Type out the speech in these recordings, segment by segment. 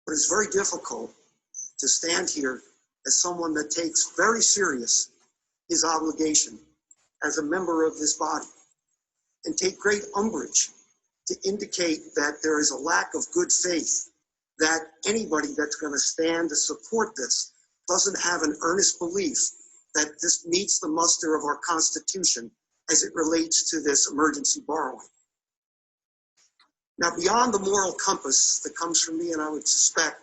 But it's very difficult to stand here as someone that takes very serious his obligation as a member of this body and take great umbrage to indicate that there is a lack of good faith, that anybody that's going to stand to support this doesn't have an earnest belief that this meets the muster of our Constitution as it relates to this emergency borrowing. Now, beyond the moral compass that comes from me, and I would suspect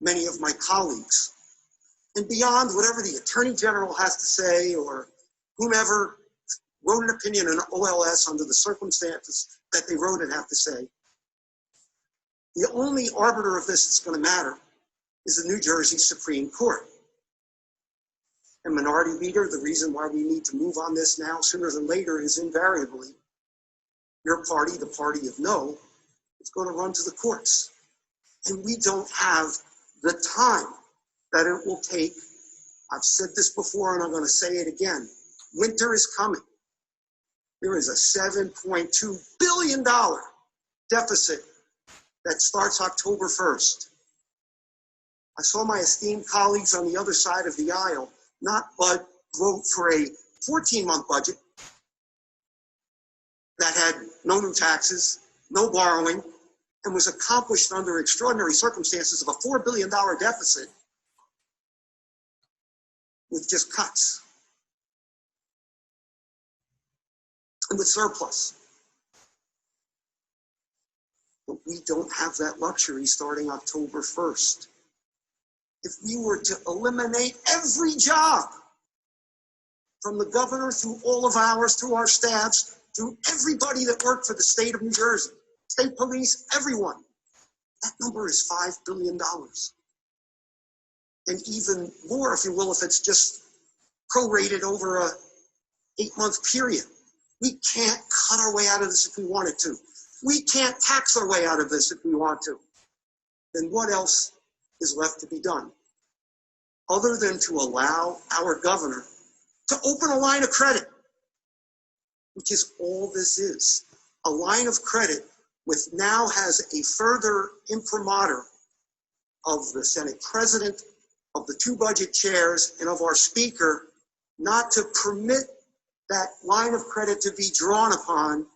many of my colleagues, and beyond whatever the Attorney General has to say or whomever wrote an opinion in OLS under the circumstances that they wrote it have to say, the only arbiter of this that's going to matter is the New Jersey Supreme Court. And Minority Leader, the reason why we need to move on this now sooner than later is invariably your party, the party of no, is going to run to the courts. And we don't have the time that it will take. I've said this before and I'm going to say it again. Winter is coming. There is a $7.2 billion deficit that starts October 1st. I saw my esteemed colleagues on the other side of the aisle not but vote for a 14-month budget that had no new taxes, no borrowing, and was accomplished under extraordinary circumstances of a $4 billion deficit with just cuts and with surplus. But we don't have that luxury starting October 1st. If we were to eliminate every job, from the governor through all of ours, through our staffs, through everybody that worked for the state of New Jersey, state police, everyone, that number is $5 billion. And even more, if you will, if it's just prorated over a 8-month period. We can't cut our way out of this if we wanted to. We can't tax our way out of this if we want to. Then what else is left to be done? Other than to allow our governor to open a line of credit, which is all this is. A line of credit which now has a further imprimatur of the Senate President, of the 2 budget chairs, and of our Speaker not to permit that line of credit to be drawn upon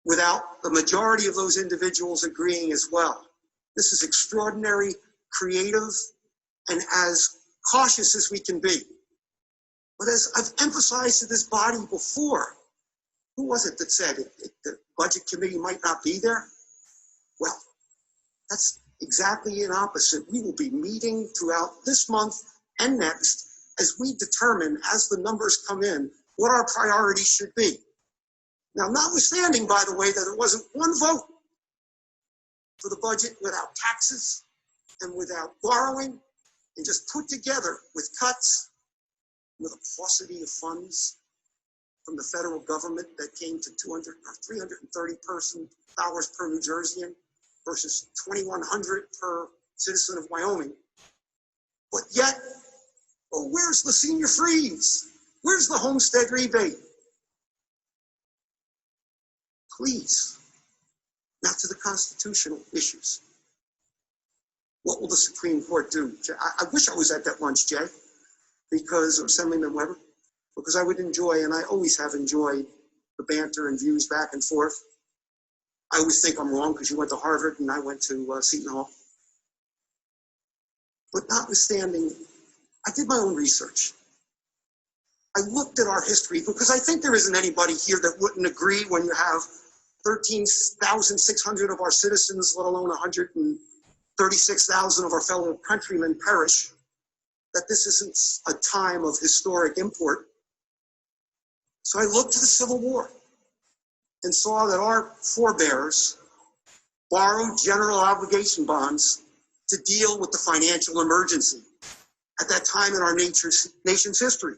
without the majority of those individuals agreeing as well. This is extraordinary, creative, and as cautious as we can be. But as I've emphasized to this body before, who was it that said the budget committee might not be there? Well, that's exactly an opposite. We will be meeting throughout this month and next as we determine, as the numbers come in, what our priorities should be. Now, notwithstanding, by the way, that there wasn't one vote for the budget without taxes and without borrowing, and just put together with cuts, with a paucity of funds from the federal government that came to $200 or $330 per New Jerseyan versus $2,100 per citizen of Wyoming. But yet, oh, where's the senior freeze? Where's the homestead rebate? Please, now to the constitutional issues. What will the Supreme Court do? I wish I was at that lunch, Jay, because, or Assemblyman Weber, because I would enjoy, and I always have enjoyed, the banter and views back and forth. I always think I'm wrong because you went to Harvard and I went to Seton Hall. But notwithstanding, I did my own research. I looked at our history because I think there isn't anybody here that wouldn't agree when you have 13,600 of our citizens, let alone 136,000 of our fellow countrymen perish, that this isn't a time of historic import. So I looked to the Civil War and saw that our forebears borrowed general obligation bonds to deal with the financial emergency at that time in our nation's history.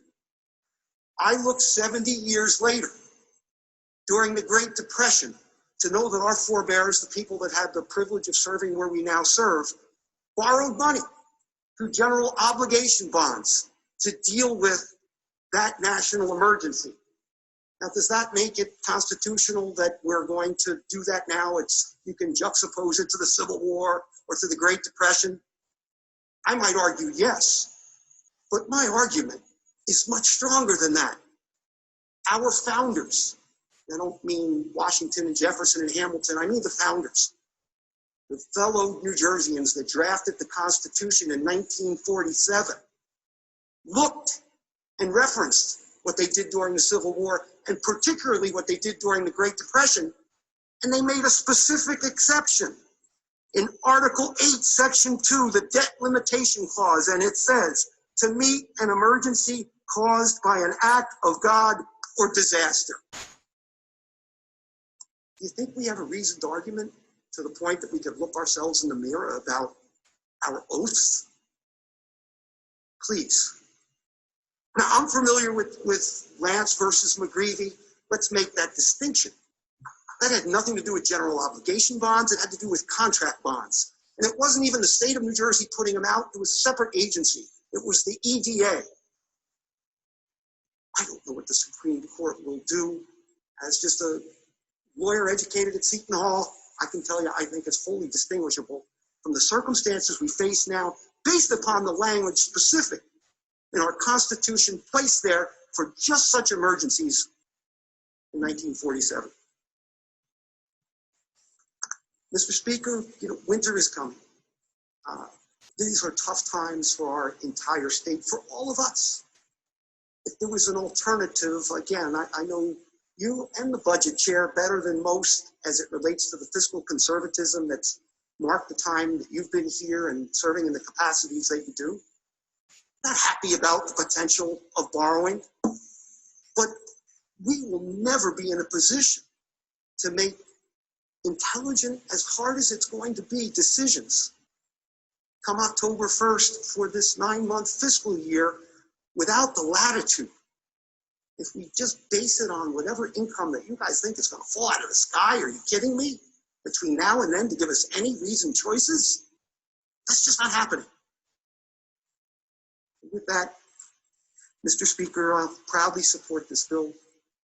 I looked 70 years later, during the Great Depression, to know that our forebears, the people that had the privilege of serving where we now serve, borrowed money through general obligation bonds to deal with that national emergency. Now, does that make it constitutional that we're going to do that now? You can juxtapose it to the Civil War or to the Great Depression. I might argue yes, but my argument is much stronger than that. Our founders, I don't mean Washington and Jefferson and Hamilton, I mean the founders, the fellow New Jerseyans that drafted the Constitution in 1947, looked and referenced what they did during the Civil War, and particularly what they did during the Great Depression, and they made a specific exception. In Article 8, Section 2, the debt limitation clause, and it says, to meet an emergency caused by an act of God or disaster. Do you think we have a reasoned argument to the point that we could look ourselves in the mirror about our oaths? Please. Now, I'm familiar with Lance versus McGreevy. Let's make that distinction. That had nothing to do with general obligation bonds. It had to do with contract bonds. And it wasn't even the state of New Jersey putting them out. It was a separate agency. It was the EDA. I don't know what the Supreme Court will do. As just a lawyer educated at Seton Hall, I can tell you I think it's wholly distinguishable from the circumstances we face now, based upon the language specific in our Constitution placed there for just such emergencies in 1947. Mr. Speaker, winter is coming. These are tough times for our entire state, for all of us. If there was an alternative, again, I know you and the budget chair better than most as it relates to the fiscal conservatism that's marked the time that you've been here and serving in the capacities that you do. Not happy about the potential of borrowing, but we will never be in a position to make intelligent, as hard as it's going to be, decisions come October 1st for this 9-month fiscal year without the latitude. If we just base it on whatever income that you guys think is going to fall out of the sky, are you kidding me? Between now and then to give us any reasoned choices? That's just not happening. With that, Mr. Speaker, I'll proudly support this bill.